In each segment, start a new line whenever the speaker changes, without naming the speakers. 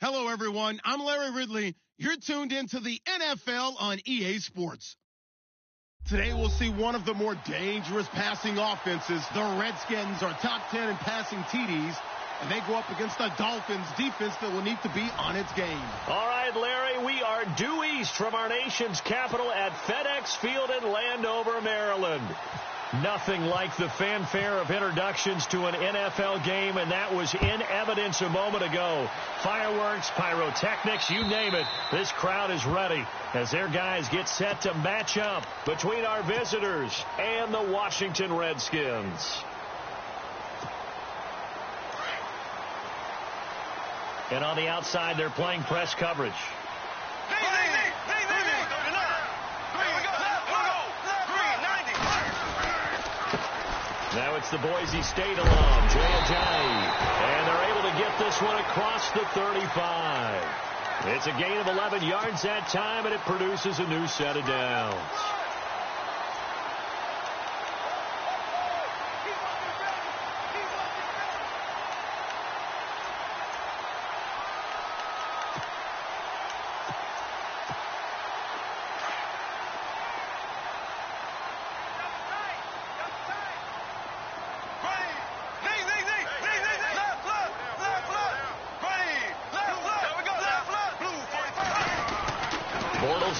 Hello, everyone. I'm Larry Ridley. You're tuned into the NFL on EA Sports. Today, we'll see one of the more dangerous passing offenses. The Redskins are top 10 in passing TDs, and they go up against the Dolphins defense that will need to be on its game.
All right, Larry, we are due east from our nation's capital at FedEx Field in Landover, Maryland. Nothing like the fanfare of introductions to an NFL game, and that was in evidence a moment ago. Fireworks, pyrotechnics, you name it. This crowd is ready as their guys get set to match up between our visitors and the Washington Redskins. And on the outside, they're playing press coverage. Now it's the Boise State alum, Jay Ajayi. And they're able to get this one across the 35. It's a gain of 11 yards that time, and it produces a new set of downs.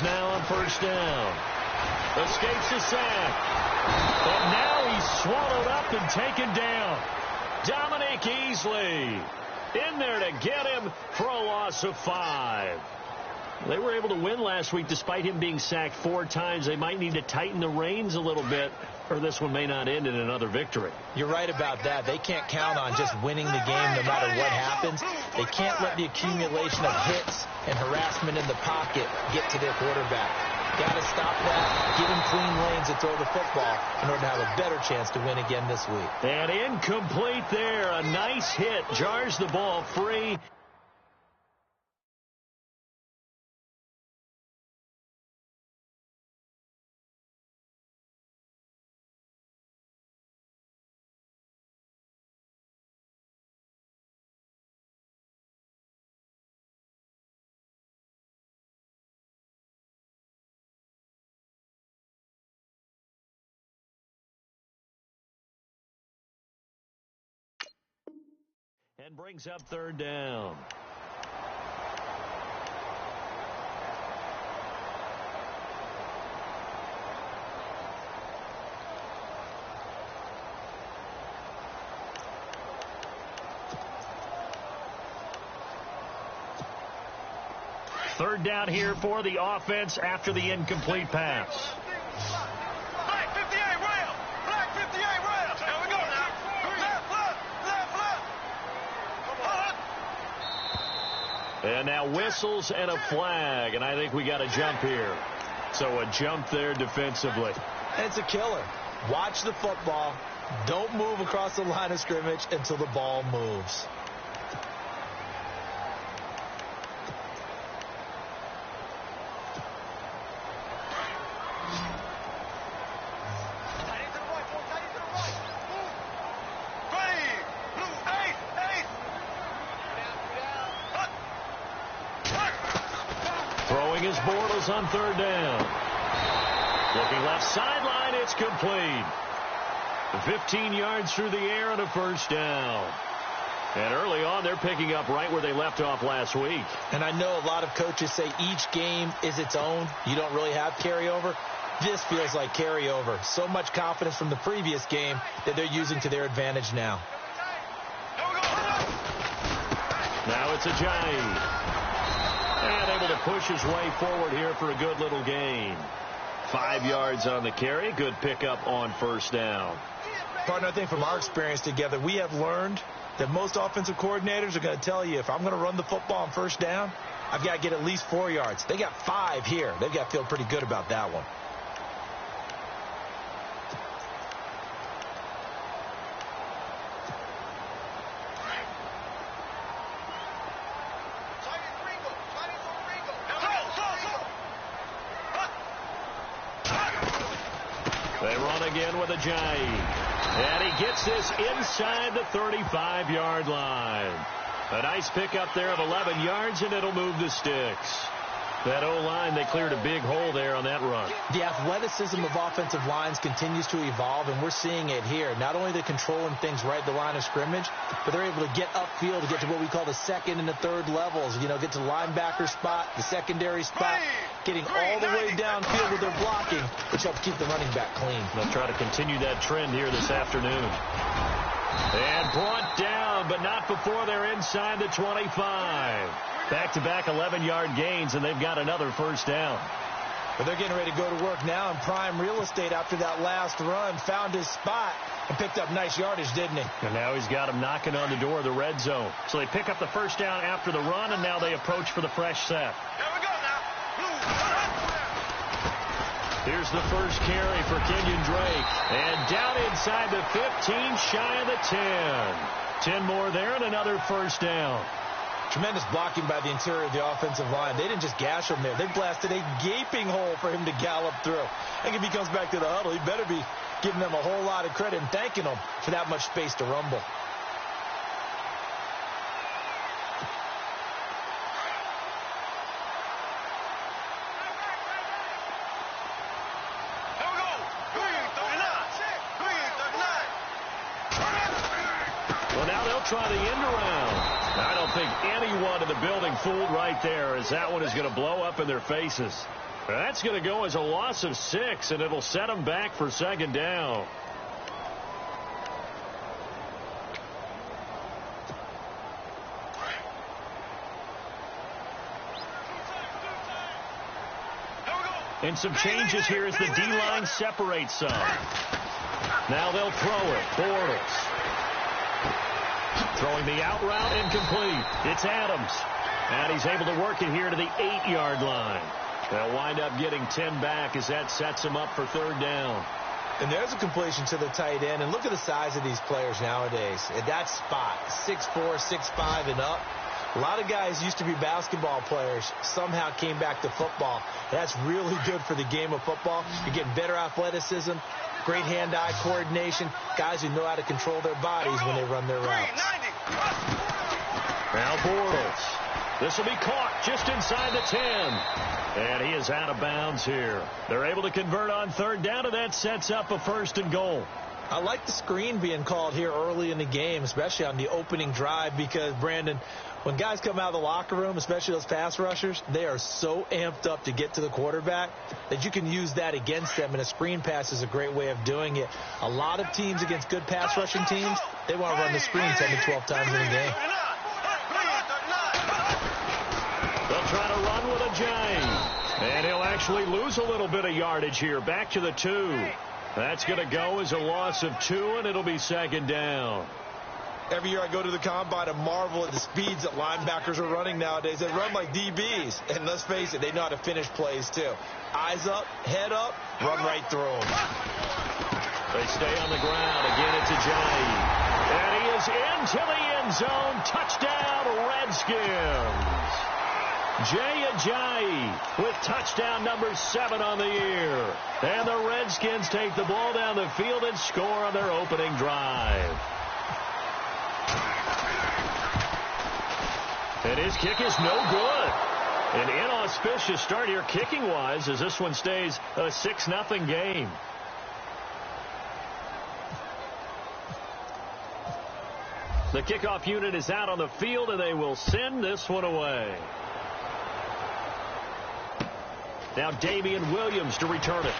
Now on first down. Escapes the sack. And now he's swallowed up and taken down. Dominique Easley in there to get him for a loss of 5. They were able to win last week despite him being sacked 4 times. They might need to tighten the reins a little bit, or this one may not end in another victory.
You're right about that. They can't count on just winning the game no matter what happens. They can't let the accumulation of hits and harassment in the pocket get to their quarterback. Got to stop that, give him clean lanes and throw the football in order to have a better chance to win again this week.
And incomplete there. A nice hit. Jars the ball free. And brings up third down. Third down here for the offense after the incomplete pass.
Black 58 rail. Black 58 rail. Here we go now. Left, left.
And now whistles and a flag, and I think we got a jump here. So a jump there defensively.
It's a killer. Watch the football. Don't move across the line of scrimmage until the ball moves.
Throwing his Bortles on third down. Looking left sideline, it's complete. 15 yards through the air and a first down. And early on, they're picking up right where they left off last week.
And I know a lot of coaches say each game is its own. You don't really have carryover. This feels like carryover. So much confidence from the previous game that they're using to their advantage now.
Now it's Ajayi. And able to push his way forward here for a good little gain. 5 yards on the carry. Good pickup on first down.
Partner, I think from our experience together, we have learned that most offensive coordinators are going to tell you if I'm going to run the football on first down, I've got to get at least 4 yards. They got 5 here. They've got to feel pretty good about that one.
They run again with Ajayi. And he gets this inside the 35-yard line. A nice pickup there of 11 yards, and it'll move the sticks. That O-line, they cleared a big hole there on that run.
The athleticism of offensive lines continues to evolve, and we're seeing it here. Not only are they controlling things right at the line of scrimmage, but they're able to get upfield to get to what we call the second and the third levels. You know, get to the linebacker spot, the secondary spot, getting all the way downfield with their blocking, which helps keep the running back clean.
They'll try to continue that trend here this afternoon. And brought down, but not before they're inside the 25. Back-to-back 11-yard gains, and they've got another first down.
But they're getting ready to go to work now in prime real estate after that last run. Found his spot and picked up nice yardage, didn't he?
And now he's got him knocking on the door of the red zone. So they pick up the first down after the run, and now they approach for the fresh set.
Here we go now.
Here's the first carry for Kenyon Drake. And down inside the 15, shy of the 10. 10 more there and another first down.
Tremendous blocking by the interior of the offensive line. They didn't just gash him there. They blasted a gaping hole for him to gallop through. I think if he comes back to the huddle, he better be giving them a whole lot of credit and thanking them for that much space to rumble.
Well, now they'll try the end around. I don't think anyone in the building fooled right there, as that one is going to blow up in their faces. That's going to go as a loss of 6, and it'll set them back for second down. And some changes here as the D-line separates some. Now they'll throw it. Bortles. Throwing the out route, incomplete. It's Adams. And he's able to work it here to the 8-yard line. They'll wind up getting 10 back as that sets them up for third down.
And there's a completion to the tight end. And look at the size of these players nowadays. At that spot, 6'4", 6'5", and up. A lot of guys used to be basketball players, somehow came back to football. That's really good for the game of football. You're getting better athleticism, great hand-eye coordination, guys who know how to control their bodies when they run their routes.
Now Bortles. This will be caught just inside the 10. And he is out of bounds here. They're able to convert on third down, and that sets up a first and goal.
I like the screen being called here early in the game, especially on the opening drive, because, Brandon, when guys come out of the locker room, especially those pass rushers, they are so amped up to get to the quarterback that you can use that against them, and a screen pass is a great way of doing it. A lot of teams against good pass rushing teams, they want to run the screen 10 to 12 times in a game.
They'll trying to run with Ajayi. And he'll actually lose a little bit of yardage here. Back to the 2. That's going to go as a loss of 2, and it'll be second down.
Every year I go to the combine and marvel at the speeds that linebackers are running nowadays. They run like DBs. And let's face it, they know how to finish plays too. Eyes up, head up, run right through them.
They stay on the ground. Again, it's Ajayi. And he is into the end zone. Touchdown, Redskins. Jay Ajayi with touchdown number 7 on the year. And the Redskins take the ball down the field and score on their opening drive. And his kick is no good. An inauspicious start here kicking-wise as this one stays a 6-0 game. The kickoff unit is out on the field, and they will send this one away. Now Damian Williams to return it.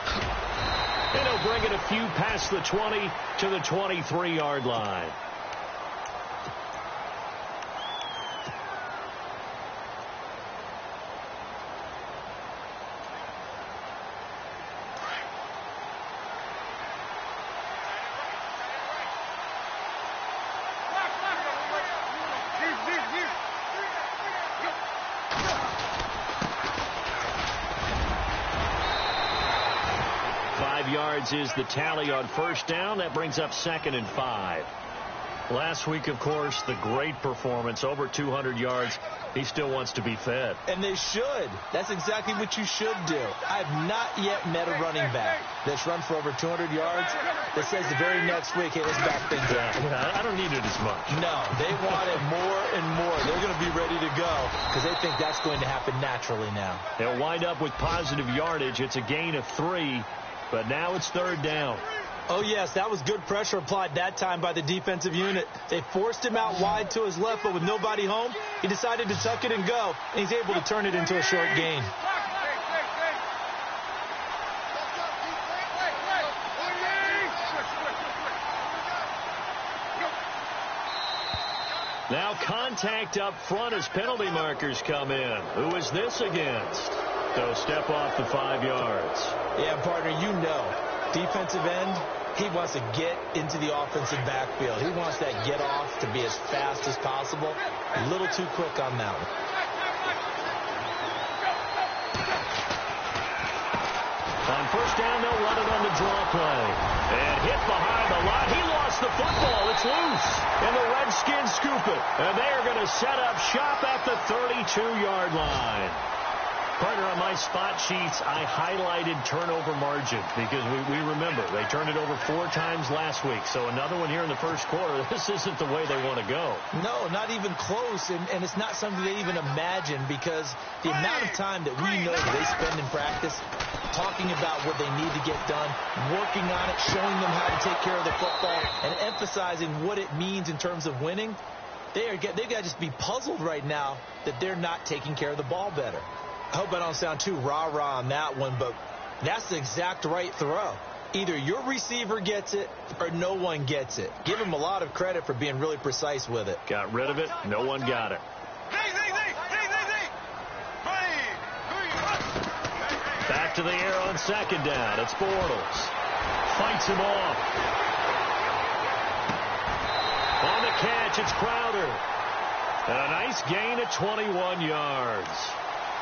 And he'll bring it a few past the 20 to the 23-yard line. Yards is the tally on first down. That brings up 2nd and 5. Last week, of course, the great performance, over 200 yards. He still wants to be fed.
And they should. That's exactly what you should do. I have not yet met a running back that's run for over 200 yards that says the very next week, hey, let's back things up.
Yeah, I don't need it as much.
No, they want it more and more. They're going to be ready to go because they think that's going to happen naturally now.
They'll wind up with positive yardage. It's a gain of 3. But now it's 3rd down.
Oh, yes, that was good pressure applied that time by the defensive unit. They forced him out wide to his left, but with nobody home, he decided to tuck it and go, and he's able to turn it into a short gain.
Now contact up front as penalty markers come in. Who is this against? So step off the 5 yards.
Yeah, partner, you know, defensive end, he wants to get into the offensive backfield. He wants that get off to be as fast as possible. A little too quick on that one.
On first down, they'll run it on the draw play. And hit behind the line. He lost the football. It's loose. And the Redskins scoop it. And they are going to set up shop at the 32-yard line. Partner, on my spot sheets, I highlighted turnover margin because we remember they turned it over 4 times last week. So another one here in the first quarter. This isn't the way they want to go.
No, not even close. And it's not something they even imagine because the amount of time that we know that they spend in practice talking about what they need to get done, working on it, showing them how to take care of the football, and emphasizing what it means in terms of winning, they've got to just be puzzled right now that they're not taking care of the ball better. I hope I don't sound too rah-rah on that one, but that's the exact right throw. Either your receiver gets it or no one gets it. Give him a lot of credit for being really precise with it.
Got rid of it. No one got it. Back to the air on 2nd down. It's Bortles. Fights him off. On the catch, it's Crowder. And a nice gain of 21 yards.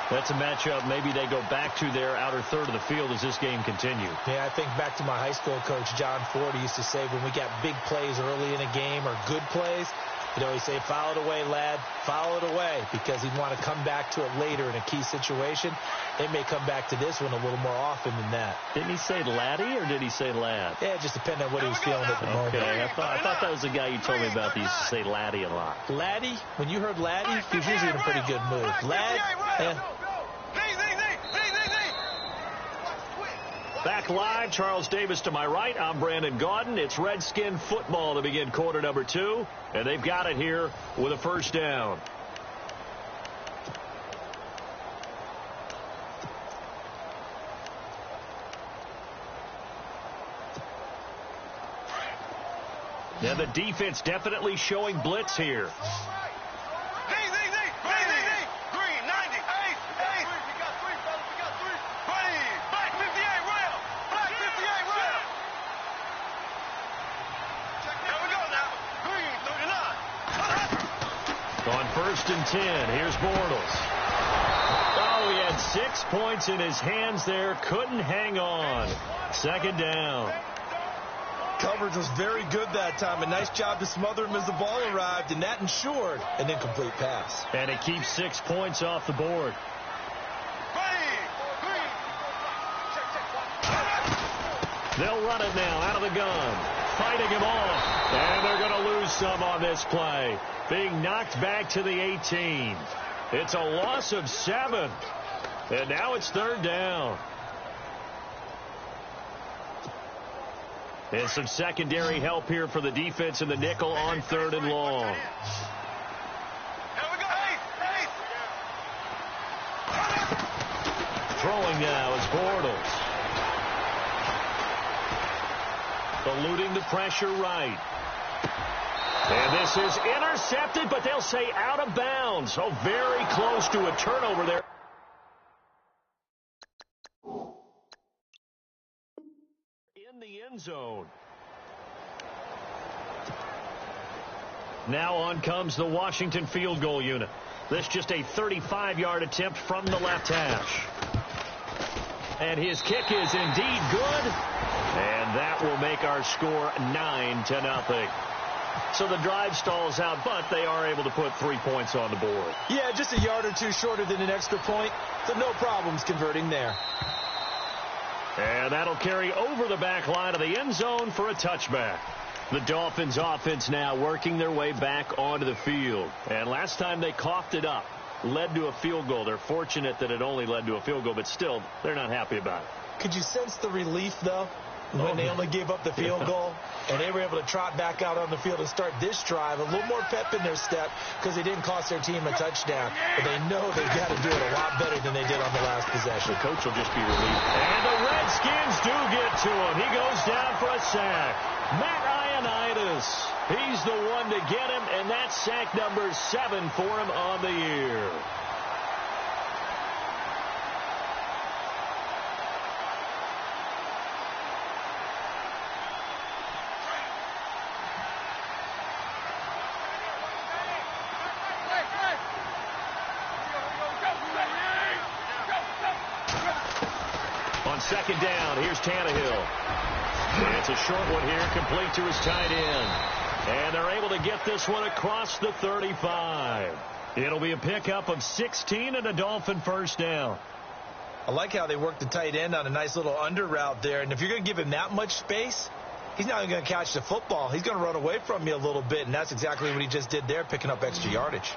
That's a matchup maybe they go back to their outer third of the field as this game continues.
Yeah, I think back to my high school coach, John Ford. He used to say when we got big plays early in a game or good plays, he'd always say, foul it away, lad, foul it away, because he'd want to come back to it later in a key situation. They may come back to this one a little more often than that.
Didn't he say laddie or did he say lad?
Yeah, it just depended on what he was feeling at the moment.
Okay, I thought that was the guy you told me about that used to say laddie a lot.
Laddie, when you heard laddie, he was usually in a pretty good mood. Lad,
Back live, Charles Davis to my right. I'm Brandon Gaudin. It's Redskin football to begin quarter number 2, and they've got it here with a first down. Now the defense definitely showing blitz here. On 1st and 10, here's Bortles. Oh, he had 6 points in his hands there. Couldn't hang on. 2nd down.
Coverage was very good that time. A nice job to smother him as the ball arrived, and that ensured an incomplete pass.
And it keeps 6 points off the board. They'll run it now out of the gun. Fighting him off. And they're going to lose some on this play. Being knocked back to the 18. It's a loss of 7. And now it's 3rd down. And some secondary help here for the defense in the nickel on 3rd and long. Throwing now is Bortles. Eluding the pressure right. And this is intercepted, but they'll say out of bounds. So very close to a turnover there. In the end zone. Now on comes the Washington field goal unit. This just a 35-yard attempt from the left hash. And his kick is indeed good. And that will make our score 9-0. So the drive stalls out, but they are able to put 3 points on the board.
Yeah, just a yard or two shorter than an extra point. So no problems converting there.
And that'll carry over the back line of the end zone for a touchback. The Dolphins offense now working their way back onto the field. And last time they coughed it up, led to a field goal. They're fortunate that it only led to a field goal, but still, they're not happy about it.
Could you sense the relief, though, when they only gave up the field goal and they were able to trot back out on the field and start this drive? A little more pep in their step because they didn't cost their team a touchdown. But they know they've got to do it a lot better than they did on the last possession.
The coach will just be relieved. And the Redskins do get to him. He goes down for a sack. Matt Ioannidis, he's the one to get him, and that's sack number 7 for him on the year. On 2nd down, here's Tannehill. It's a short one here, complete to his tight end. And they're able to get this one across the 35. It'll be a pickup of 16 and a Dolphin 1st down.
I like how they work the tight end on a nice little under route there. And if you're going to give him that much space, he's not going to catch the football. He's going to run away from you a little bit, and that's exactly what he just did there, picking up extra yardage.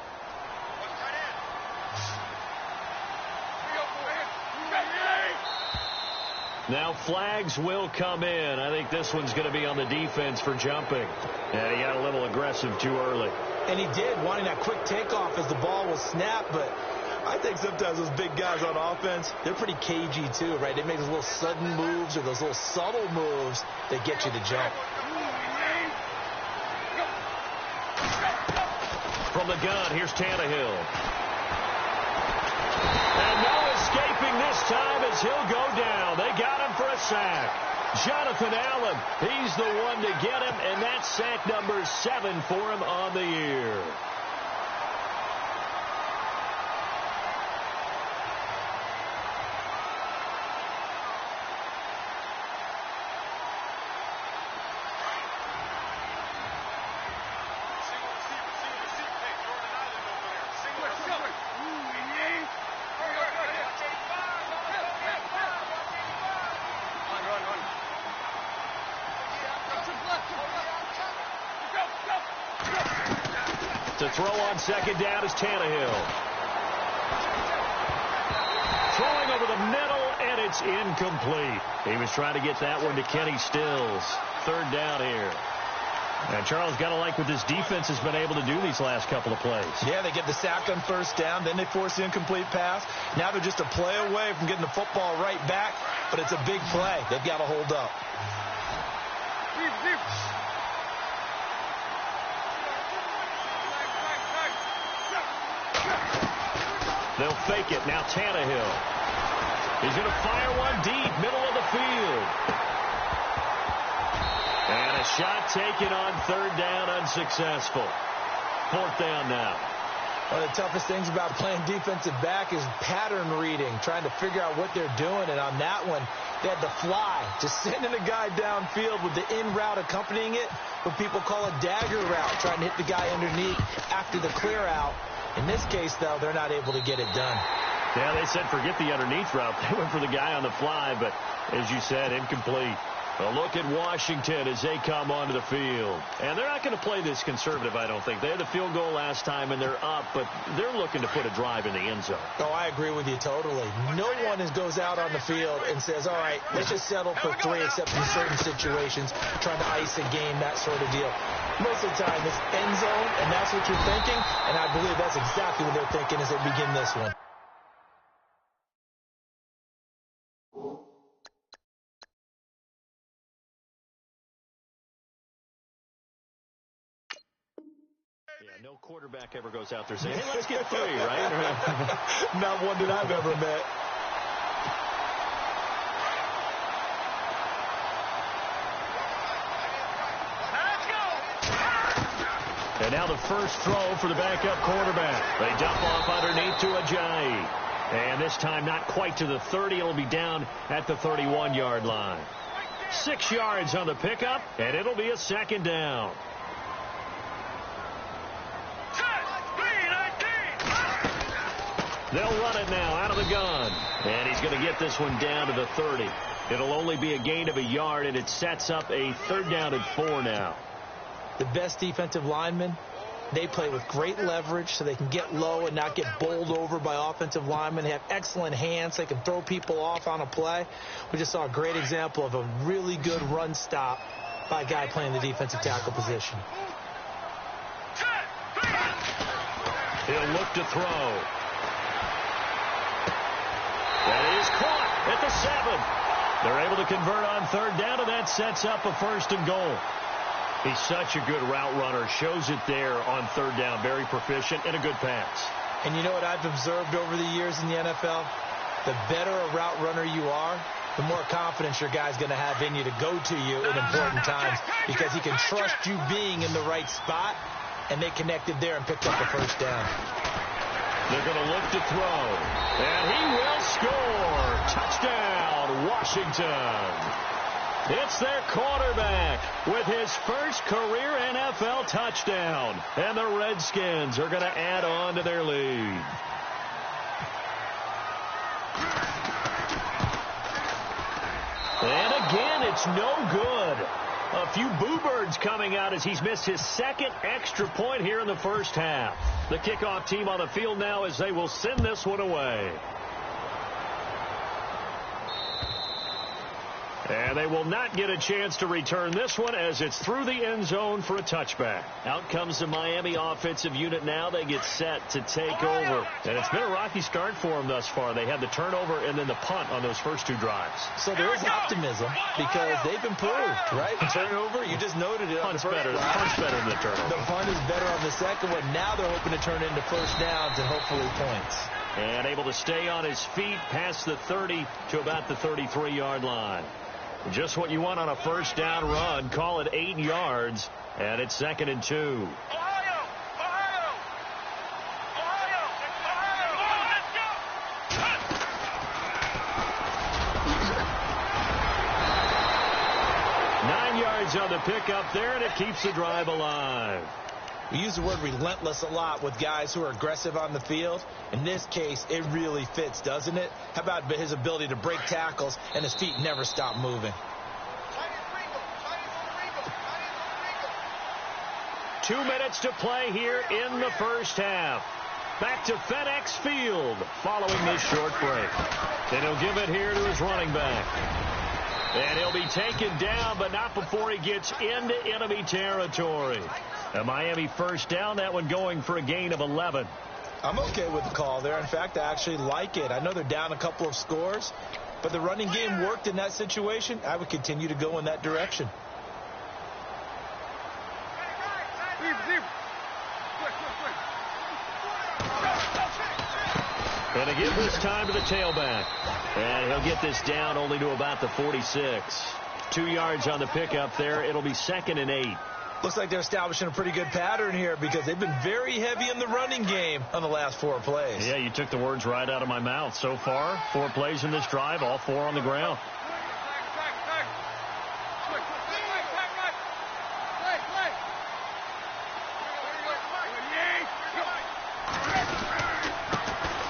Now flags will come in. I think this one's going to be on the defense for jumping. And he got a little aggressive too early.
And he did, wanting that quick takeoff as the ball was snapped. But I think sometimes those big guys on offense, they're pretty cagey too, right? They make those little sudden moves or those little subtle moves that get you to jump.
From the gun, here's Tannehill. And no escaping this time as he'll go down. They got him for a sack. Jonathan Allen, he's the one to get him, and that's sack number 7 for him on the year. To throw on 2nd down is Tannehill. Throwing over the middle, and it's incomplete. He was trying to get that one to Kenny Stills. 3rd down here. And Charles, got to like what this defense has been able to do these last couple of plays.
Yeah, they get the sack on 1st down, then they force the incomplete pass. Now they're just a play away from getting the football right back, but it's a big play. They've got to hold up.
They'll fake it. Now Tannehill. He's going to fire one deep, middle of the field. And a shot taken on 3rd down, unsuccessful. 4th down now.
One of the toughest things about playing defensive back is pattern reading, trying to figure out what they're doing. And on that one, they had the fly, just sending a guy downfield with the in route accompanying it, what people call a dagger route, trying to hit the guy underneath after the clear out. In this case, though, they're not able to get it done.
Yeah, they said forget the underneath route. They went for the guy on the fly, but as you said, incomplete. A look at Washington as they come onto the field. And they're not going to play this conservative, I don't think. They had the field goal last time, and they're up, but they're looking to put a drive in the end zone.
Oh, I agree with you totally. No one goes out on the field and says, all right, let's just settle for 3, except in certain situations, trying to ice a game, that sort of deal. Most of the time, it's end zone, and that's what you're thinking, and I believe that's exactly what they're thinking as they begin this one.
No quarterback ever goes out there saying, hey, let's get 3, right?
Not one that I've ever met.
And now the first throw for the backup quarterback. They dump off underneath to Ajayi. And this time not quite to the 30. It'll be down at the 31-yard line. 6 yards on the pickup, and it'll be a second down. They'll run it now out of the gun. And he's going to get this one down to the 30. It'll only be a gain of a yard, and it sets up a 3rd down and 4 now.
The best defensive linemen, they play with great leverage so they can get low and not get bowled over by offensive linemen. They have excellent hands. They can throw people off on a play. We just saw a great example of a really good run stop by a guy playing the defensive tackle position.
He'll look to throw. That is caught at the 7. They're able to convert on 3rd down, and that sets up a 1st and goal. He's such a good route runner. Shows it there on 3rd down. Very proficient and a good pass.
And you know what I've observed over the years in the NFL? The better a route runner you are, the more confidence your guy's going to have in you to go to you in important times, because he can trust you being in the right spot, and they connected there and picked up the 1st down.
They're going to look to throw. And he will score. Touchdown, Washington. It's their quarterback with his first career NFL touchdown. And the Redskins are going to add on to their lead. And again, it's no good. A few boo birds coming out as he's missed his 2nd extra point here in the first half. The kickoff team on the field now as they will send this one away. And they will not get a chance to return this one as it's through the end zone for a touchback. Out comes the Miami offensive unit now. They get set to take over. And it's been a rocky start for them thus far. They had the turnover and then the punt on those first 2 drives.
So there is optimism because they've improved, right? The turnover, you just noted it.
Punt's better than the turnover.
The punt is better on the second one. Now they're hoping to turn into 1st downs and hopefully points.
And able to stay on his feet past the 30 to about the 33-yard line. Just what you want on a 1st down run. Call it 8 yards, and it's 2nd and 2.
Ohio!
9 yards on the pickup there, and it keeps the drive alive.
We use the word relentless a lot with guys who are aggressive on the field. In this case, it really fits, doesn't it? How about his ability to break tackles and his feet never stop moving?
2 minutes to play here in the first half. Back to FedEx Field following this short break. Then he'll give it here to his running back. And he'll be taken down, but not before he gets into enemy territory. A Miami 1st down, that one going for a gain of 11.
I'm okay with the call there. In fact, I actually like it. I know they're down a couple of scores, but the running game worked in that situation. I would continue to go in that direction.
And to give this time to the tailback. And he'll get this down only to about the 46. 2 yards on the pickup there. It'll be 2nd and 8.
Looks like they're establishing a pretty good pattern here because they've been very heavy in the running game on the last 4 plays.
Yeah, you took the words right out of my mouth. So far, 4 plays in this drive, all 4 on the ground.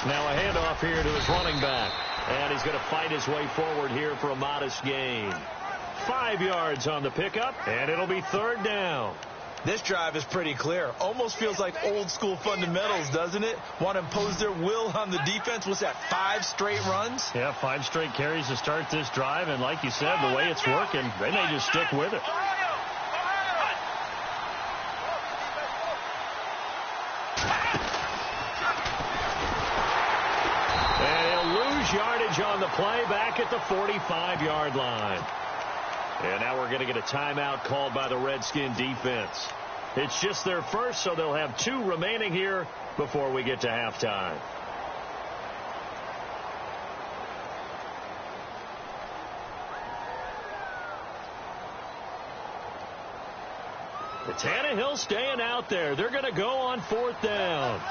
Now a handoff here to his running back. And he's going to fight his way forward here for a modest gain. 5 yards on the pickup, and it'll be 3rd down.
This drive is pretty clear. Almost feels like old school fundamentals, doesn't it? Want to impose their will on the defense. What's that, 5 straight runs?
Yeah, 5 straight carries to start this drive. And like you said, the way it's working, they may just stick with it. Yardage on the play back at the 45-yard line. And now we're going to get a timeout called by the Redskin defense. It's just their first, so they'll have 2 remaining here before we get to halftime. The Tannehill staying out there. They're going to go on 4th down.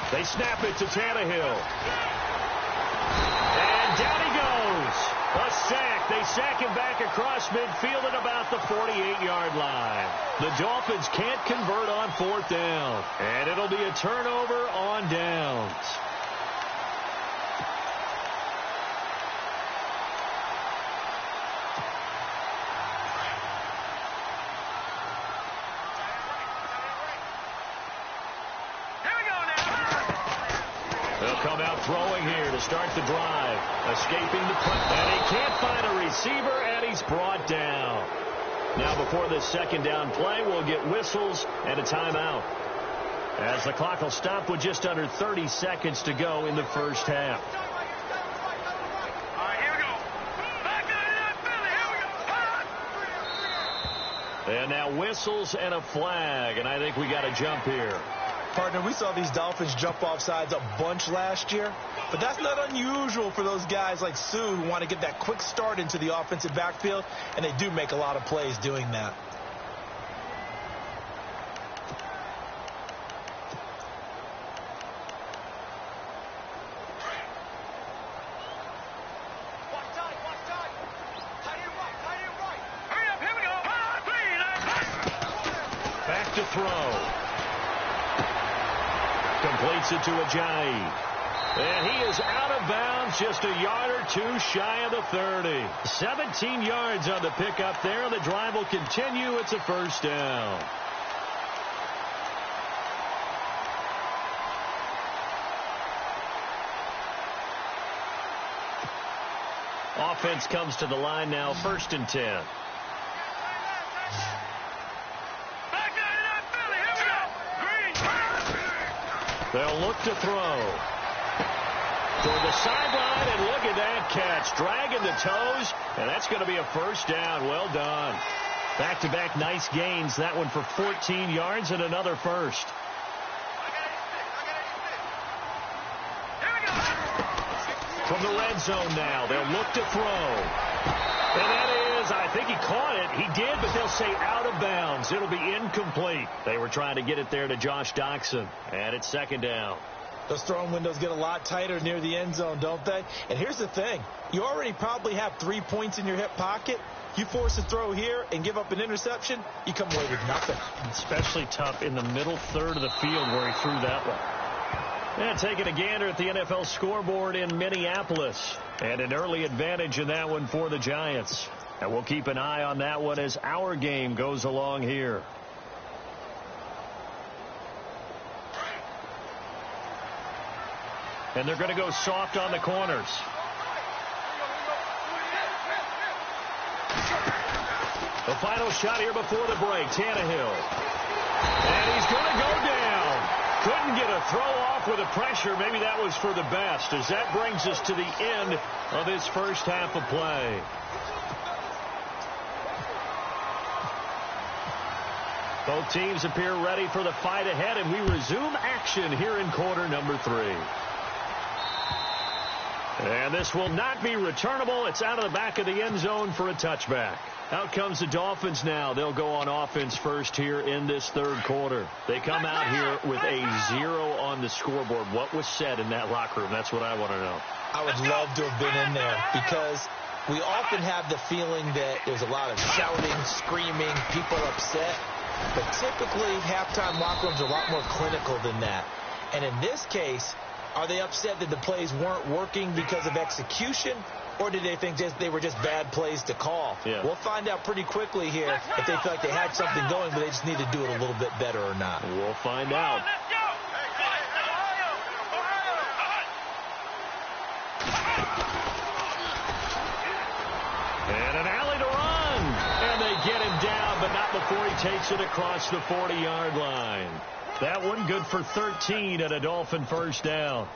They snap it to Tannehill. And down he goes. A sack. They sack him back across midfield at about the 48-yard line. The Dolphins can't convert on 4th down. And it'll be a turnover on downs. Come out throwing here to start the drive. Escaping the pressure. And he can't find a receiver, and he's brought down. Now before this 2nd down play, we'll get whistles and a timeout, as the clock will stop with just under 30 seconds to go in the first half.
All right, here we go. Back into that Philly. Here we go.
And now whistles and a flag, and I think we got a jump here.
Partner, we saw these Dolphins jump off sides a bunch last year, but that's not unusual for those guys like Sue who want to get that quick start into the offensive backfield, and they do make a lot of plays doing that.
Hurry up, here we go.
Back to throw. Completes it to Ajayi. And he is out of bounds, just a yard or 2 shy of the 30. 17 yards on the pickup there, and the drive will continue. It's a 1st down. Offense comes to the line now, 1st and 10. They'll look to throw. Toward the sideline, and look at that catch. Dragging the toes, and that's going to be a 1st down. Well done. Back-to-back nice gains. That one for 14 yards and another 1st. From the red zone now, they'll look to throw. And that is, I think he caught it. He did, but they'll say out of bounds. It'll be incomplete. They were trying to get it there to Josh Doxson. And it's 2nd down.
Those throwing windows get a lot tighter near the end zone, don't they? And here's the thing. You already probably have 3 points in your hip pocket. You force a throw here and give up an interception, you come away with nothing.
Especially tough in the middle 3rd of the field where he threw that one. And taking a gander at the NFL scoreboard in Minneapolis. And an early advantage in that one for the Giants. And we'll keep an eye on that one as our game goes along here. And they're going to go soft on the corners. The final shot here before the break, Tannehill. And he's going to go down. Couldn't get a throw off with the pressure. Maybe that was for the best, as that brings us to the end of this first half of play. Both teams appear ready for the fight ahead, and we resume action here in quarter number 3. And this will not be returnable. It's out of the back of the end zone for a touchback. Out comes the Dolphins now. They'll go on offense first here in this third quarter. They come out here with a 0 on the scoreboard. What was said in that locker room? That's what I want to know.
I would love to have been in there because we often have the feeling that there's a lot of shouting, screaming, people upset. But typically, halftime locker rooms are a lot more clinical than that. And in this case, are they upset that the plays weren't working because of execution, or did they think they were just bad plays to call?
Yeah.
We'll find out pretty quickly here if they feel like they had something going, but they just need to do it a little bit better or not.
We'll find out. And an alley to run. And they get him down, but not before he takes it across the 40-yard line. That one good for 13 at a Dolphin first down.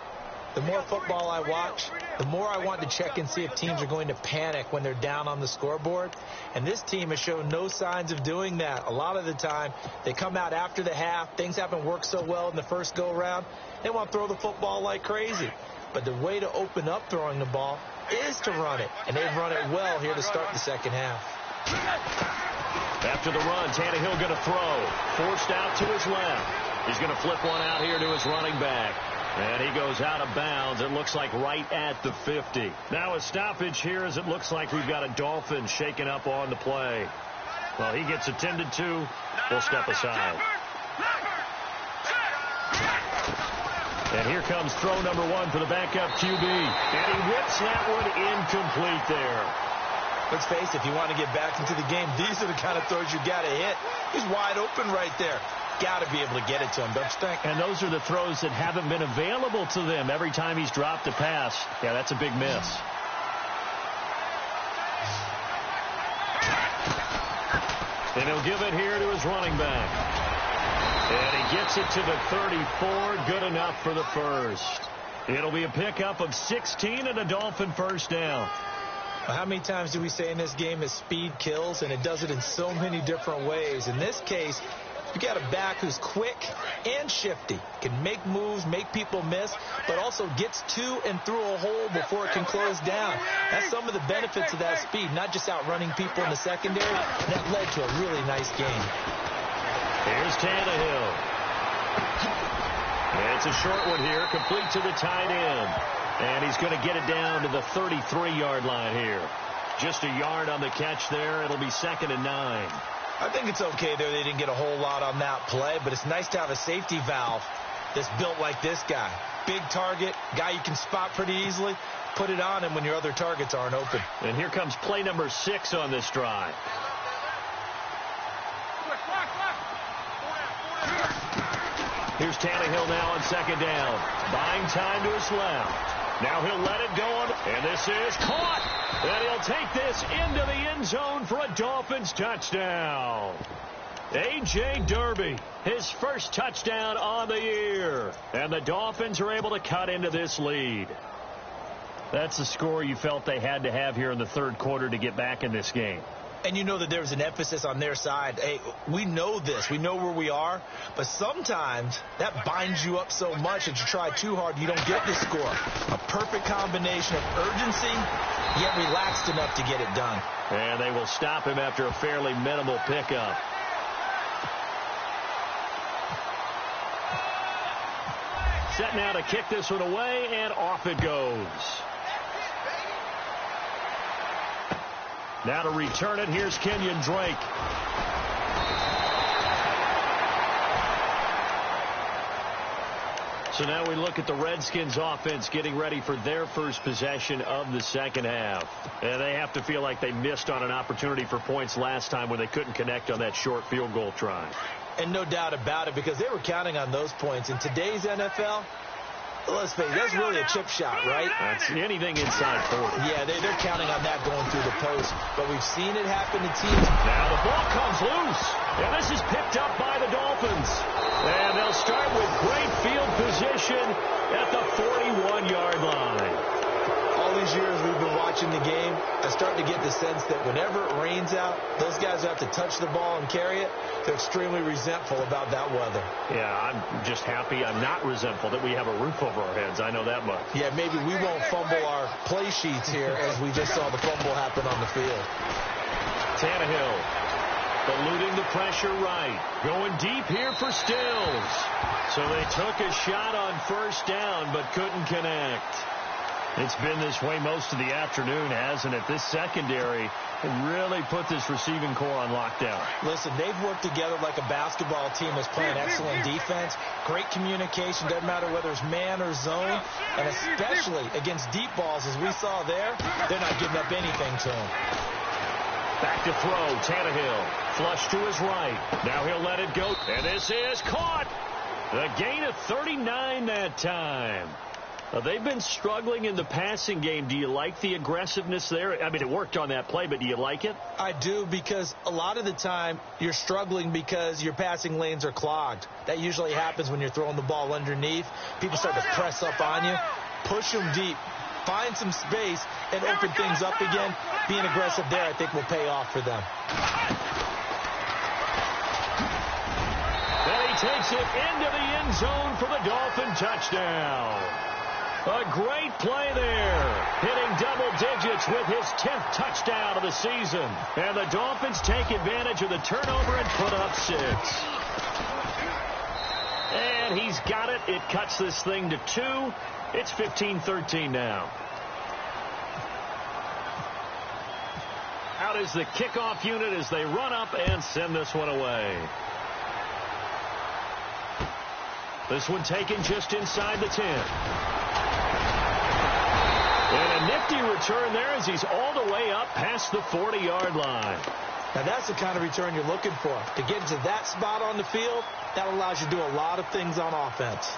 The more football I watch, the more I want to check and see if teams are going to panic when they're down on the scoreboard. And this team has shown no signs of doing that. A lot of the time, they come out after the half. Things haven't worked so well in the first go-around. They want to throw the football like crazy. But the way to open up throwing the ball is to run it. And they've run it well here to start the second half.
After the run, Tannehill going to throw. Forced out to his left. He's going to flip one out here to his running back. And he goes out of bounds. It looks like right at the 50. Now a stoppage here as it looks like we've got a Dolphin shaken up on the play. Well, he gets attended to. We'll step aside. And here comes throw number 1 for the backup QB. And he whips that one incomplete there.
Let's face it, if you want to get back into the game, these are the kind of throws you got to hit. He's wide open right there. Got to be able to get it to him, don't you think?
And those are the throws that haven't been available to them every time he's dropped a pass. Yeah, that's a big miss. And he'll give it here to his running back. And he gets it to the 34. Good enough for the first. It'll be a pickup of 16 and a Dolphin first down.
Well, how many times do we say in this game that speed kills? And it does it in so many different ways. In this case, you got a back who's quick and shifty, can make moves, make people miss, but also gets to and through a hole before it can close down. That's some of the benefits of that speed, not just outrunning people in the secondary. That led to a really nice game.
Here's Tannehill. And it's a short one here, complete to the tight end. And he's going to get it down to the 33-yard line here. Just a yard on the catch there. It'll be 2nd and 9.
I think it's okay there. They didn't get a whole lot on that play, but it's nice to have a safety valve that's built like this guy. Big target, guy you can spot pretty easily. Put it on him when your other targets aren't open.
And here comes play number 6 on this drive. Here's Tannehill now on 2nd down. Buying time to his left. Now he'll let it go on, and this is caught. And he'll take this into the end zone for a Dolphins touchdown. A.J. Derby, his first touchdown on the year. And the Dolphins are able to cut into this lead. That's the score you felt they had to have here in the third quarter to get back in this game.
And you know that there's an emphasis on their side. Hey, we know this. We know where we are. But sometimes that binds you up so much that you try too hard, you don't get the score. A perfect combination of urgency, yet relaxed enough to get it done.
And they will stop him after a fairly minimal pickup. Set now to kick this one away, and off it goes. Now to return it, here's Kenyon Drake. So now we look at the Redskins offense getting ready for their first possession of the second half. And they have to feel like they missed on an opportunity for points last time when they couldn't connect on that short field goal try.
And no doubt about it, because they were counting on those points. In today's NFL, let's face it, that's really a chip shot, right?
That's anything inside 40.
Yeah, they're counting on that going through the post. But we've seen it happen to teams.
Now the ball comes loose. And this is picked up by the Dolphins. And they'll start with great field position at the 41-yard line.
All these years we've been watching watching the game, I start to get the sense that whenever it rains out, those guys who have to touch the ball and carry it, they're extremely resentful about that weather.
Yeah, I'm just happy I'm not resentful that we have a roof over our heads. I know that much.
Yeah, maybe we won't fumble our play sheets here as we just saw the fumble happen on the field.
Tannehill eluding the pressure right. Going deep here for Stills. So they took a shot on first down but couldn't connect. It's been this way most of the afternoon, hasn't it? This secondary really put this receiving core on lockdown.
Listen, they've worked together like a basketball team that's playing excellent defense. Great communication, doesn't matter whether it's man or zone. And especially against deep balls, as we saw there, they're not giving up anything to them.
Back to throw, Tannehill. Flush to his right. Now he'll let it go. And this is caught. The gain of 39 that time. They've been struggling in the passing game. Do you like the aggressiveness there? I mean, it worked on that play, but do you like it?
I do, because a lot of the time you're struggling because your passing lanes are clogged. That usually happens when you're throwing the ball underneath. People start to press up on you. Push them deep. Find some space and open things up again. Being aggressive there, I think, will pay off for them.
Then he takes it into the end zone for the Dolphin touchdown. A great play there, hitting double digits with his 10th touchdown of the season. And the Dolphins take advantage of the turnover and put up 6. And he's got it. It cuts this thing to 2. It's 15-13 now. Out is the kickoff unit as they run up and send this one away. This one taken just inside the 10. And a nifty return there as he's all the way up past the 40-yard line.
Now, that's the kind of return you're looking for. To get into that spot on the field, that allows you to do a lot of things on offense.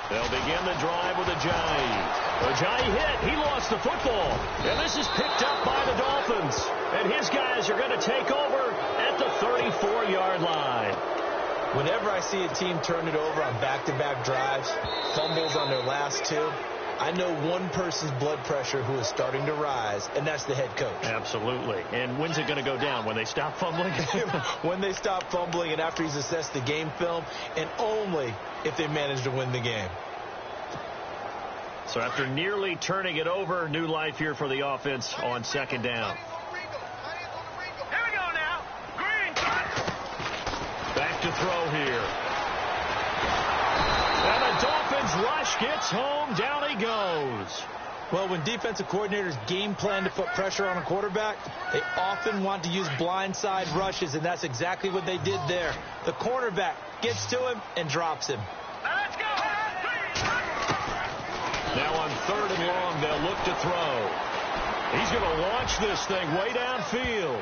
They'll begin the drive with Ajayi. Ajayi hit. He lost the football. And this is picked up by the Dolphins. And his guys are going to take over at the 34-yard line.
Whenever I see a team turn it over on back-to-back drives, fumbles on their last 2, I know one person's blood pressure who is starting to rise, and that's the head coach.
Absolutely. And when's it going to go down? When they stop fumbling?
When they stop fumbling and after he's assessed the game film, and only if they manage to win the game.
So after nearly turning it over, new life here for the offense on second down.
Here we go now. Green.
Back to throw here. And the Dolphins rush gets home. Down he goes.
Well, when defensive coordinators game plan to put pressure on a quarterback, they often want to use blindside rushes, and that's exactly what they did there. The cornerback gets to him and drops him.
Let's go.
Now on 3rd and long, they'll look to throw. He's going to launch this thing way downfield.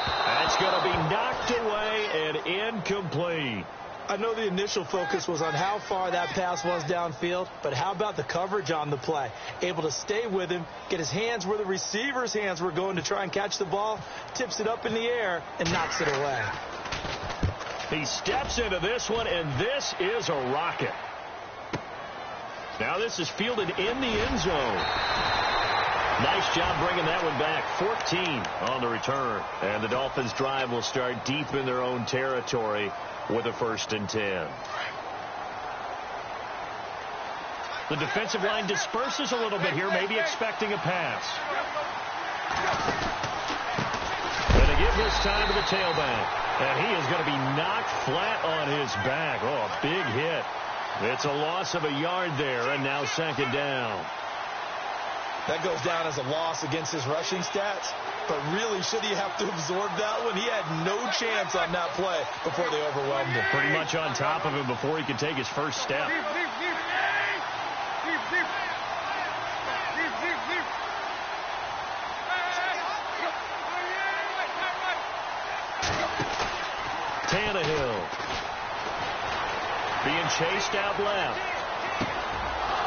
That's going to be knocked away and incomplete.
I know the initial focus was on how far that pass was downfield, but how about the coverage on the play? Able to stay with him, get his hands where the receiver's hands were going to try and catch the ball, tips it up in the air, and knocks it away.
He steps into this one, and this is a rocket. Now this is fielded in the end zone. Nice job bringing that one back. 14 on the return. And the Dolphins' drive will start deep in their own territory with a 1st and 10. The defensive line disperses a little bit here, maybe expecting a pass. And they give this time to the tailback. And he is going to be knocked flat on his back. Oh, a big hit. It's a loss of a yard there, and now second down.
That goes down as a loss against his rushing stats, but really, should he have to absorb that one? He had no chance on that play before they overwhelmed him.
Pretty much on top of him before he could take his first step. Tannehill being chased out left.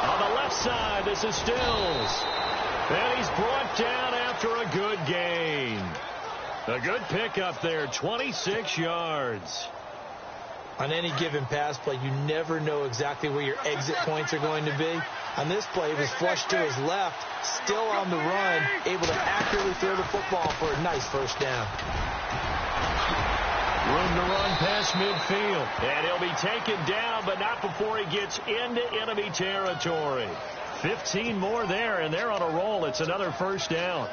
On the left side, this is Stills. And he's brought down after a good gain. A good pickup there, 26 yards.
On any given pass play, you never know exactly where your exit points are going to be. On this play, he was flushed to his left, still on the run, able to accurately throw the football for a nice first down.
Room to run past midfield. And he'll be taken down, but not before he gets into enemy territory. 15 more there, and they're on a roll. It's another first down.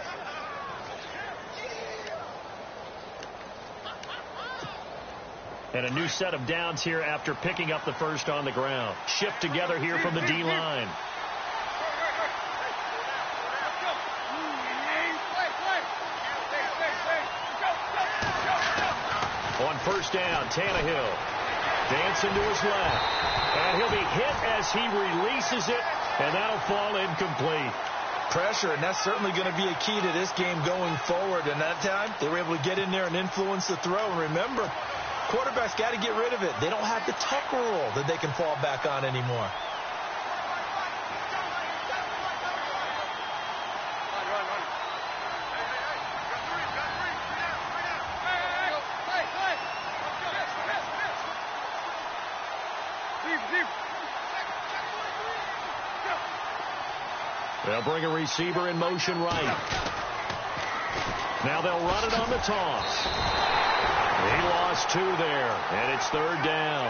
And a new set of downs here after picking up the first on the ground. Shift together here from the D-line. On first down, Tannehill dancing to his left. And he'll be hit as he releases it, and that'll fall incomplete.
Pressure, and that's certainly going to be a key to this game going forward. And that time, they were able to get in there and influence the throw. And remember, quarterbacks got to get rid of it. They don't have the Tucker rule that they can fall back on anymore.
They'll bring a receiver in motion right. Now they'll run it on the toss. He lost 2 there, and it's third down.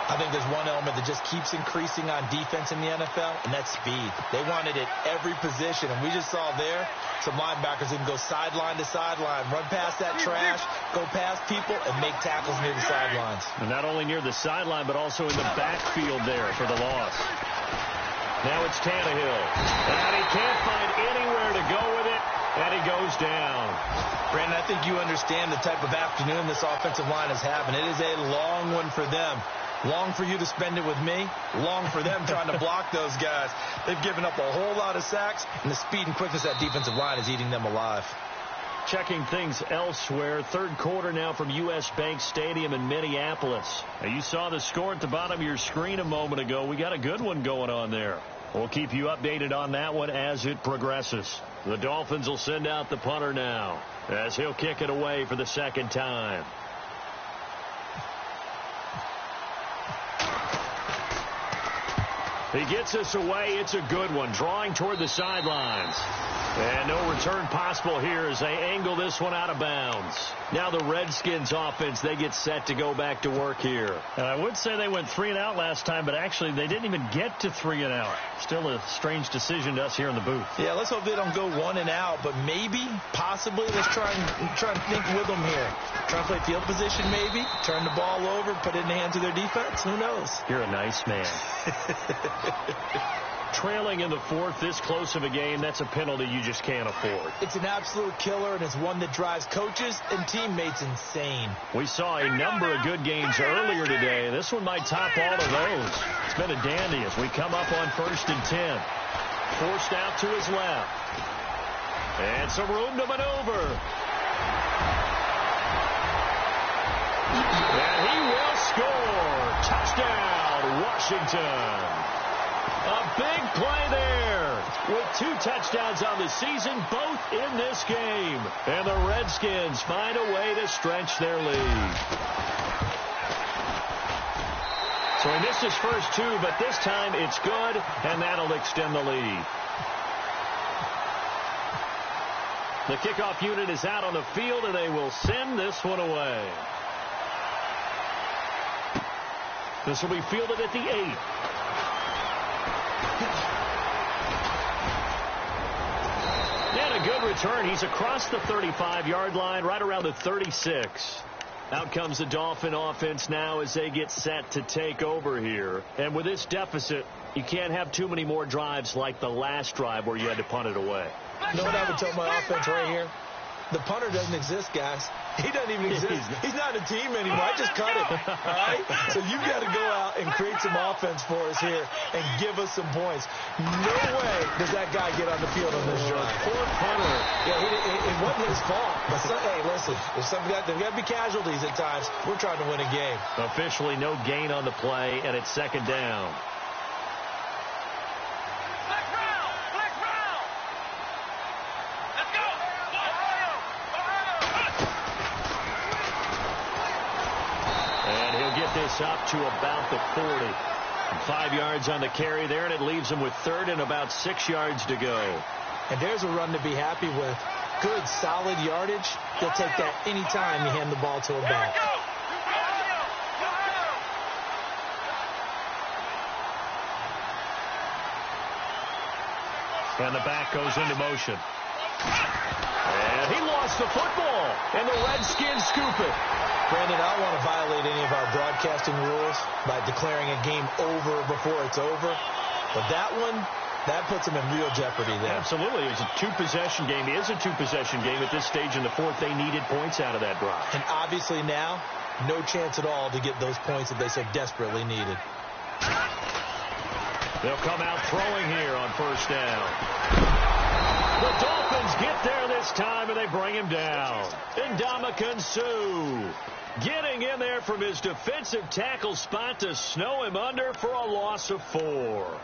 I think there's one element that just keeps increasing on defense in the NFL, and that's speed. They want it at every position, and we just saw there some linebackers who can go sideline to sideline, run past that trash, go past people, and make tackles near the sidelines.
And not only near the sideline, but also in the backfield there for the loss. Now it's Tannehill, and he can't find anywhere to go with it, and he goes down.
Brandon, I think you understand the type of afternoon this offensive line is having. It is a long one for them. Long for you to spend it with me. Long for them trying to block those guys. They've given up a whole lot of sacks, and the speed and quickness of that defensive line is eating them alive.
Checking things elsewhere. Third quarter now from U.S. Bank Stadium in Minneapolis. Now, you saw the score at the bottom of your screen a moment ago. We got a good one going on there. We'll keep you updated on that one as it progresses. The Dolphins will send out the punter now as he'll kick it away for the second time. He gets us away. It's a good one. Drawing toward the sidelines. And no return possible here as they angle this one out of bounds. Now the Redskins offense, they get set to go back to work here. And I would say they went 3 and out last time, but actually they didn't even get to 3 and out. Still a strange decision to us here in the booth.
Yeah, let's hope they don't go 1 and out, but maybe, possibly, let's try and think with them here. Try and play field position maybe, turn the ball over, put it in the hands of their defense. Who knows?
You're a nice man. Trailing in the fourth, this close of a game, that's a penalty you just can't afford.
It's an absolute killer, and it's one that drives coaches and teammates insane.
We saw a number of good games earlier today. This one might top all of those. It's been a dandy as we come up on 1st and 10. Forced out to his left. And some room to maneuver. And he will score. Touchdown, Washington. A big play there with 2 touchdowns on the season, both in this game. And the Redskins find a way to stretch their lead. So he missed his first 2, but this time it's good, and that'll extend the lead. The kickoff unit is out on the field, and they will send this one away. This will be fielded at the 8. And a good return. He's across the 35-yard line, right around the 36. Out comes the Dolphin offense now as they get set to take over here. And with this deficit, you can't have too many more drives like the last drive where you had to punt it away.
You know what I would tell my offense right here? The punter doesn't exist, guys. He doesn't even exist. He's not a team anymore. I just cut him. All right? So you've got to go out and create some offense for us here and give us some points. No way does that guy get on the field on this drive.
Poor punter.
Yeah, it wasn't his fault. But hey, listen, there's got to be casualties at times. We're trying to win a game.
Officially no gain on the play, and it's second down. this up to about the 40. 5 yards on the carry there, and it leaves them with third and about 6 yards to go.
And there's a run to be happy with. Good, solid yardage. They'll take that anytime you hand the ball to a back.
And the back goes into motion. And he lost the football, and the Redskins scoop it.
Brandon, I don't want to violate any of our broadcasting rules by declaring a game over before it's over. But that one, that puts them in real jeopardy there.
Absolutely. It was a two-possession game. It is a two-possession game at this stage in the fourth. They needed points out of that drive.
And obviously now, no chance at all to get those points that they so desperately needed.
They'll come out throwing here on first down. The Dolphins get there this time, and they bring him down. Ndamukong Suh getting in there from his defensive tackle spot to snow him under for a loss of 4.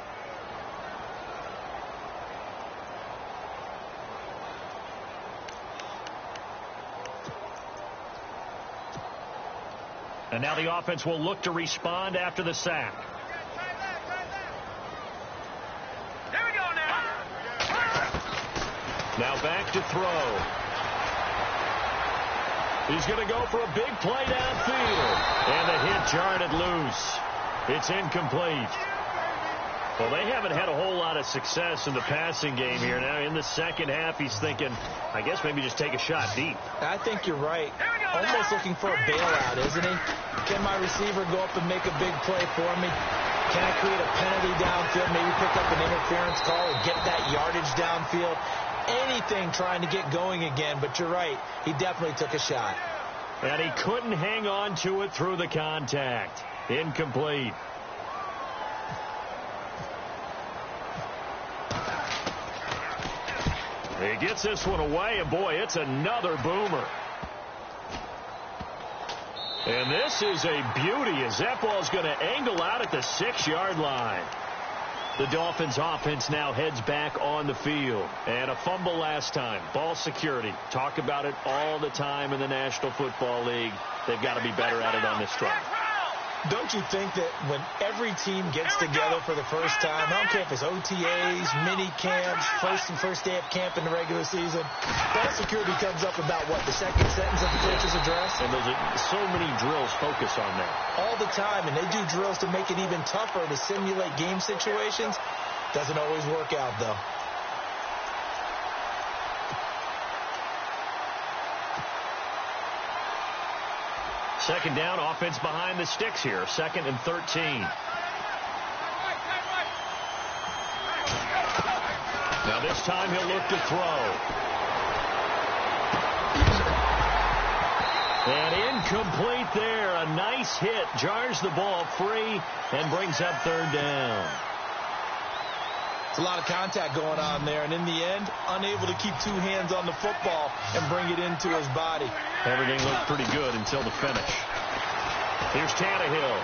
And now the offense will look to respond after the sack.
Here we go now.
Now back to throw. He's going to go for a big play downfield. And the hit jarred it loose. It's incomplete. Well, they haven't had a whole lot of success in the passing game here. Now in the second half, he's thinking, I guess maybe just take a shot deep.
I think you're right. Almost looking for a bailout, isn't he? Can my receiver go up and make a big play for me? Can I create a penalty downfield, maybe pick up an interference call and get that yardage downfield? Anything trying to get going again, but you're right. He definitely took a shot.
And he couldn't hang on to it through the contact. Incomplete. He gets this one away, and boy, it's another boomer. And this is a beauty as that ball's going to angle out at the 6-yard line. The Dolphins offense now heads back on the field. And a fumble last time. Ball security. Talk about it all the time in the National Football League. They've got to be better at it on this drive.
Don't you think that when every team gets together for the first time, I don't care if it's OTAs, mini camps, first day of camp in the regular season, ball security comes up about what, the second sentence of the coach's address?
And there's so many drills focus on that.
All the time, and they do drills to make it even tougher to simulate game situations. Doesn't always work out, though.
Second down, offense behind the sticks here. 2nd and 13. Now this time he'll look to throw. And incomplete there. A nice hit. Jars the ball free and brings up 3rd down.
It's a lot of contact going on there, and in the end, unable to keep 2 hands on the football and bring it into his body.
Everything looked pretty good until the finish. Here's Tannehill.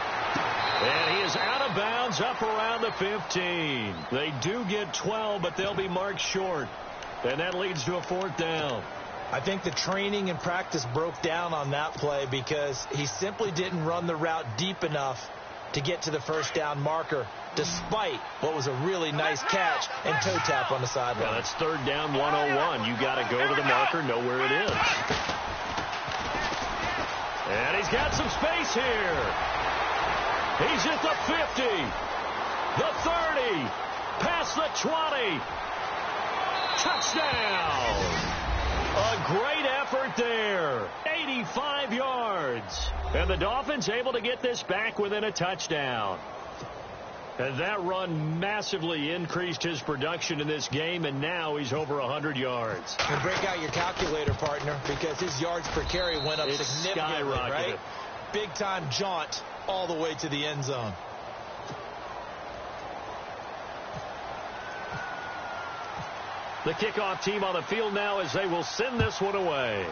And he is out of bounds up around the 15. They do get 12, but they'll be marked short. And that leads to a 4th down.
I think the training and practice broke down on that play because he simply didn't run the route deep enough to get to the first down marker, despite what was a really nice catch and toe tap on the sideline.
Well, that's 3rd down 101. You got to go to the marker, know where it is. And he's got some space here. He's at the 50, the 30, past the 20. Touchdown. A great effort there. 85 yards. And the Dolphins able to get this back within a touchdown. And that run massively increased his production in this game, and now he's over 100 yards.
And break out your calculator, partner, because his yards per carry went up significantly, right? Big-time jaunt all the way to the end zone.
The kickoff team on the field now as they will send this one away.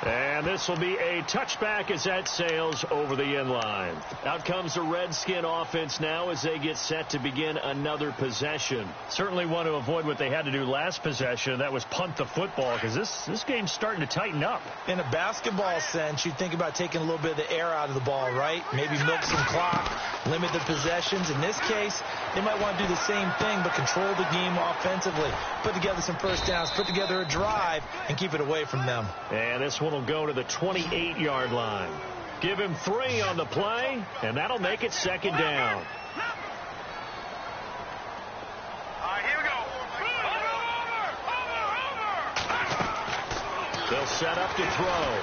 And And this will be a touchback as that sails over the end line. Out comes the Redskin offense now as they get set to begin another possession. Certainly want to avoid what they had to do last possession. That was punt the football, because this game's starting to tighten up.
In a basketball sense, you think about taking a little bit of the air out of the ball, right? Maybe milk some clock, limit the possessions. In this case, they might want to do the same thing, but control the game offensively. Put together some first downs, put together a drive, and keep it away from them.
And this one will go to the 28-yard line. Give him 3 on the play, and that'll make it second down.
All right, here we go.
They'll set up to throw.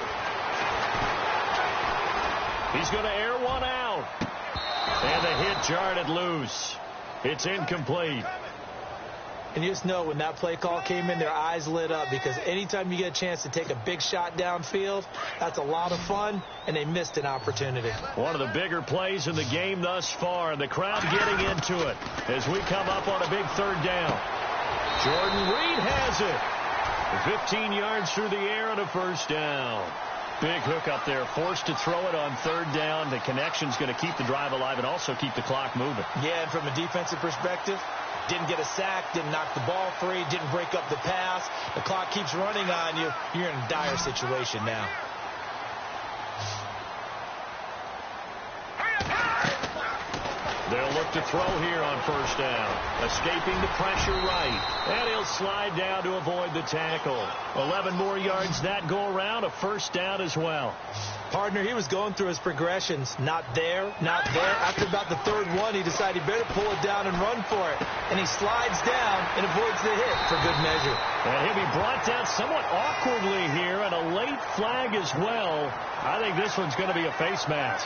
He's going to air one out. And the hit jarred it loose. It's incomplete.
And you just know when that play call came in, their eyes lit up, because anytime you get a chance to take a big shot downfield, that's a lot of fun, and they missed an opportunity.
One of the bigger plays in the game thus far, and the crowd getting into it as we come up on a big third down. Jordan Reed has it. 15 yards through the air and a first down. Big hook up there, forced to throw it on third down. The connection's going to keep the drive alive and also keep the clock moving.
Yeah, and from a defensive perspective, didn't get a sack, didn't knock the ball free, didn't break up the pass. The clock keeps running on you. You're in a dire situation now.
They'll look to throw here on first down. Escaping the pressure right. And he'll slide down to avoid the tackle. 11 more yards that go around. A first down as well.
Partner, he was going through his progressions. Not there, not there. After about the third one, he decided he better pull it down and run for it. And he slides down and avoids the hit for good measure.
And he'll be brought down somewhat awkwardly here, and a late flag as well. I think this one's going to be a face mask.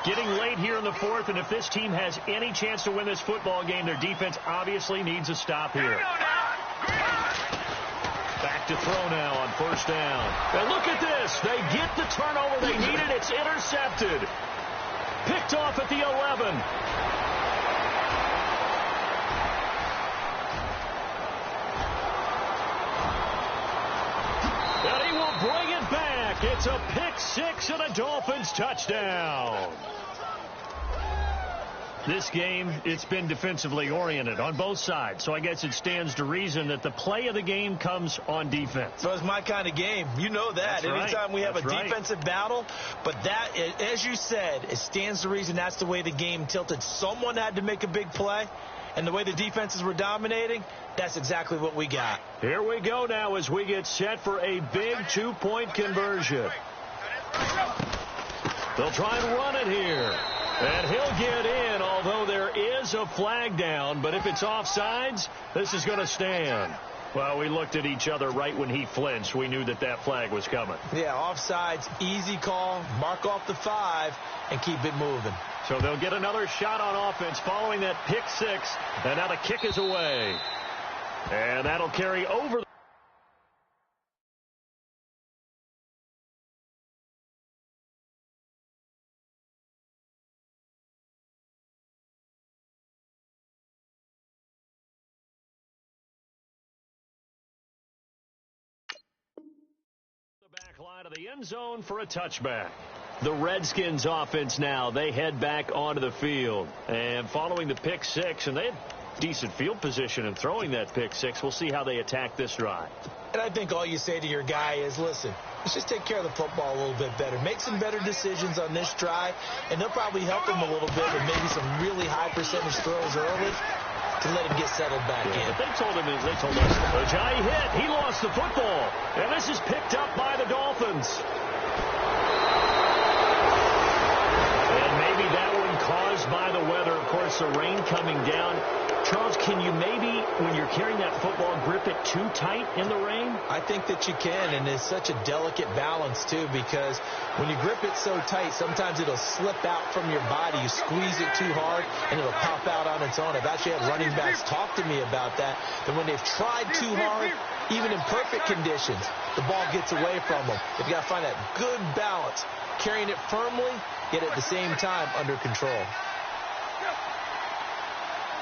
Getting late here in the fourth, and if this team has any chance to win this football game, their defense obviously needs a stop here. Back to throw now on first down. And look at this. They get the turnover they needed. It's intercepted. Picked off at the 11. And he will bring it back. It's a pick six and a Dolphins touchdown. This game, it's been defensively oriented on both sides, so I guess it stands to reason that the play of the game comes on defense.
So it's my kind of game. You know that.
That's right.
Anytime we have
That's
a
right.
defensive battle, but that, as you said, it stands to reason that's the way the game tilted. Someone had to make a big play, and the way the defenses were dominating, that's exactly what we got.
Here we go now as we get set for a big two-point conversion. They'll try and run it here. And he'll get in, although there is a flag down. But if it's offsides, this is going to stand. Well, we looked at each other right when he flinched. We knew that that flag was coming.
Yeah, offsides, easy call, mark off the 5, and keep it moving.
So they'll get another shot on offense following that pick six. And now the kick is away. And that'll carry over. Back line of the end zone for a touchback. The Redskins offense now, they head back onto the field. And following the pick six, and they had decent field position in throwing that pick six, we'll see how they attack this drive.
And I think all you say to your guy is, listen, let's just take care of the football a little bit better. Make some better decisions on this drive, and they'll probably help him a little bit with maybe some really high percentage throws early to let him get settled back in.
But they told us Ajayi hit. He lost the football. And this is picked up by the Dolphins. And maybe that one caused by the weather. Of course, the rain coming down. Charles, can you maybe, when you're carrying that football, grip it too tight in the rain?
I think that you can, and it's such a delicate balance, too, because when you grip it so tight, sometimes it'll slip out from your body. You squeeze it too hard, and it'll pop out on its own. I've actually had running backs talk to me about that when they've tried too hard, even in perfect conditions, the ball gets away from them. You've got to find that good balance, carrying it firmly, yet at the same time under control.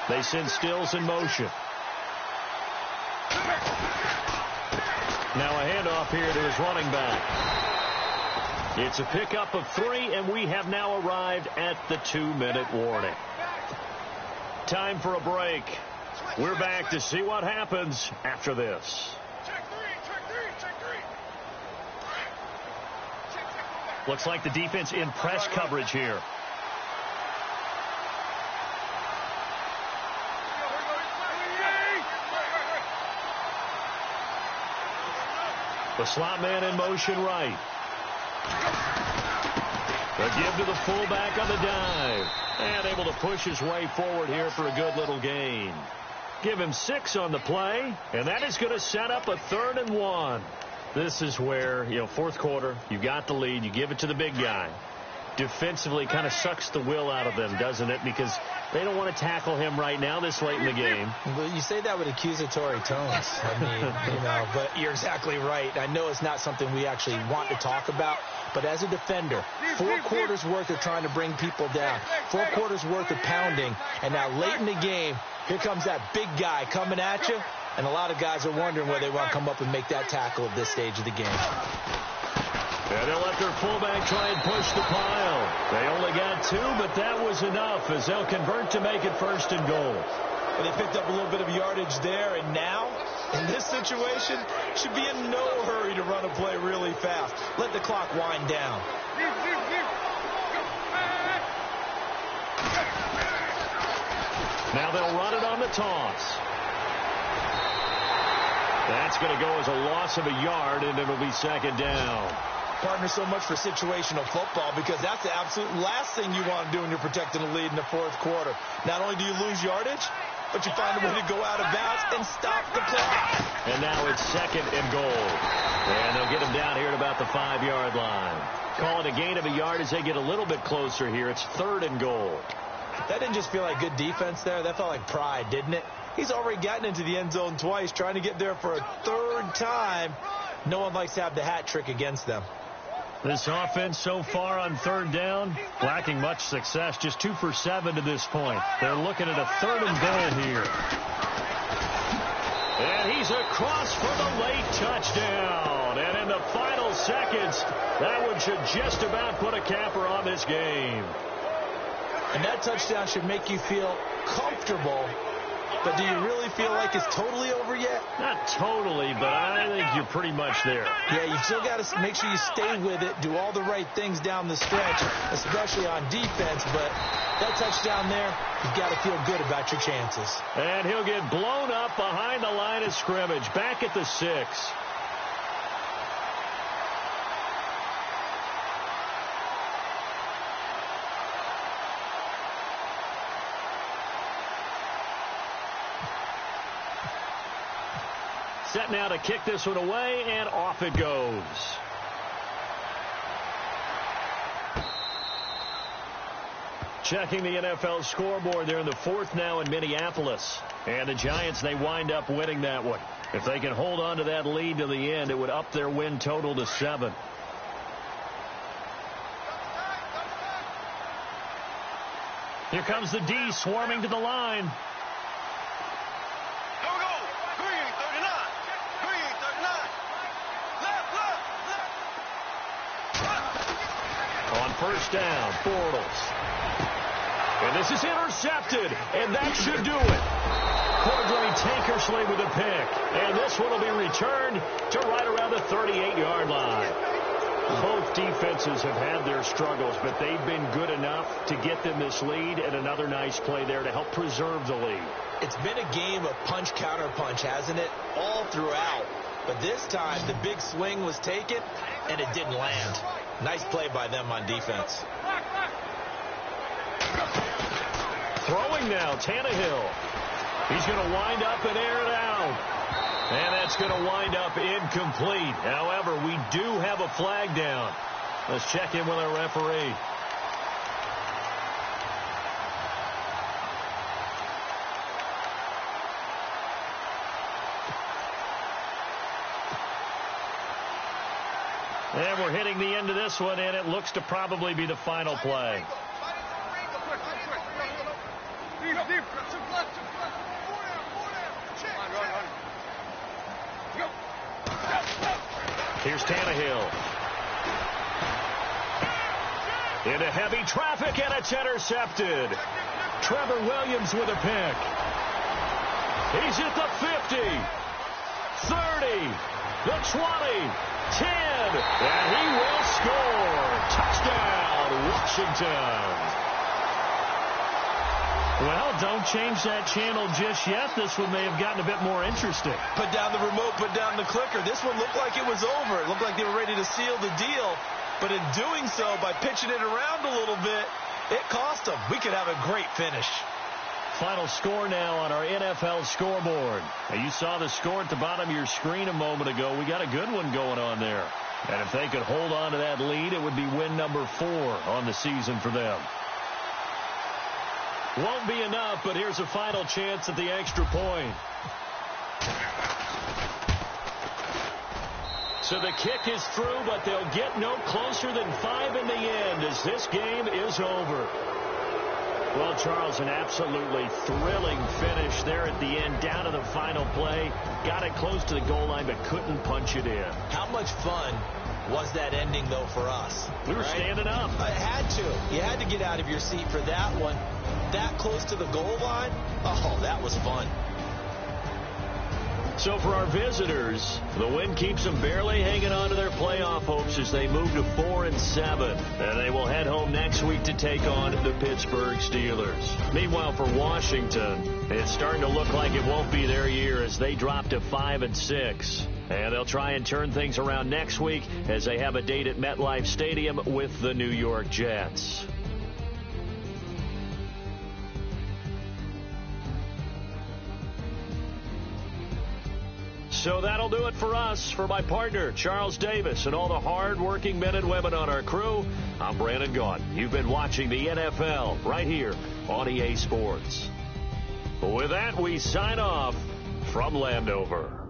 They send Stills in motion. Now a handoff here to his running back. It's a pickup of 3, and we have now arrived at the 2-minute warning. Time for a break. We're back to see what happens after this. Looks like the defense in press coverage here. The slot man in motion right. The give to the fullback on the dive. And able to push his way forward here for a good little gain. Give him 6 on the play, and that is going to set up a 3rd and 1. This is where, fourth quarter, you got the lead, you give it to the big guy. Defensively kind of sucks the will out of them, doesn't it? Because they don't want to tackle him right now this late in the game.
Well, you say that with accusatory tones. I mean, but you're exactly right. I know it's not something we actually want to talk about, but as a defender, 4 quarters worth of trying to bring people down, 4 quarters worth of pounding, and now late in the game, here comes that big guy coming at you, and a lot of guys are wondering whether they want to come up and make that tackle at this stage of the game.
And they'll let their fullback try and push the pile. They only got 2, but that was enough as they'll convert to make it 1st and goal.
And they picked up a little bit of yardage there, and now, in this situation, should be in no hurry to run a play really fast. Let the clock wind down.
Now they'll run it on the toss. That's going to go as a loss of a yard, and it'll be 2nd down.
Partner, so much for situational football because that's the absolute last thing you want to do when you're protecting a lead in the 4th quarter. Not only do you lose yardage, but you find a way to go out of bounds and stop the clock.
And now it's 2nd and goal. And they'll get him down here at about the 5-yard line. Call it a gain of a yard as they get a little bit closer here. It's 3rd and goal.
That didn't just feel like good defense there. That felt like pride, didn't it? He's already gotten into the end zone twice, trying to get there for a 3rd time. No one likes to have the hat trick against them.
This offense so far on 3rd down, lacking much success, just 2 for 7 to this point. They're looking at a 3rd and goal here. And he's across for the late touchdown. And in the final seconds, that one should just about put a capper on this game.
And that touchdown should make you feel comfortable. But do you really feel like it's totally over yet?
Not totally, but I think you're pretty much there.
Yeah, you still got to make sure you stay with it, do all the right things down the stretch, especially on defense. But that touchdown there, you've got to feel good about your chances.
And he'll get blown up behind the line of scrimmage, back at the 6. Set now to kick this one away, and off it goes. Checking the NFL scoreboard, they're in the 4th now in Minneapolis. And the Giants, they wind up winning that one. If they can hold on to that lead to the end, it would up their win total to 7. Here comes the D swarming to the line. On 1st down, Bortles. And this is intercepted, and that should do it. Cordray Tankersley with a pick. And this one will be returned to right around the 38-yard line. Both defenses have had their struggles, but they've been good enough to get them this lead, and another nice play there to help preserve the lead.
It's been a game of punch-counter-punch, hasn't it? All throughout. But this time, the big swing was taken, and it didn't land. Nice play by them on defense.
Throwing now, Tannehill. He's going to wind up and air it out. And that's going to wind up incomplete. However, we do have a flag down. Let's check in with our referee. And we're hitting the end of this one, and it looks to probably be the final play. Here's Tannehill. Into heavy traffic, and it's intercepted. Trevor Williams with a pick. He's at the 50, 30, the 20, 10, and he will score. Touchdown, Washington. Well, don't change that channel just yet. This one may have gotten a bit more interesting.
Put down the remote, put down the clicker. This one looked like it was over. It looked like they were ready to seal the deal. But in doing so, by pitching it around a little bit, it cost them. We could have a great finish.
Final score now on our NFL scoreboard. Now, you saw the score at the bottom of your screen a moment ago. We got a good one going on there. And if they could hold on to that lead, it would be win number 4 on the season for them. Won't be enough, but here's a final chance at the extra point. So the kick is through, but they'll get no closer than 5 in the end as this game is over. Well, Charles, an absolutely thrilling finish there at the end, down to the final play. Got it close to the goal line, but couldn't punch it in.
How much fun was that ending, though, for us?
We were standing up.
I had to. You had to get out of your seat for that one. That close to the goal line? Oh, that was fun.
So for our visitors, the win keeps them barely hanging on to their playoff hopes as they move to 4-7. And they will head home next week to take on the Pittsburgh Steelers. Meanwhile, for Washington, it's starting to look like it won't be their year as they drop to 5-6. And they'll try and turn things around next week as they have a date at MetLife Stadium with the New York Jets. So that'll do it for us. For my partner, Charles Davis, and all the hard-working men and women on our crew, I'm Brandon Gaudin. You've been watching the NFL right here on EA Sports. With that, we sign off from Landover.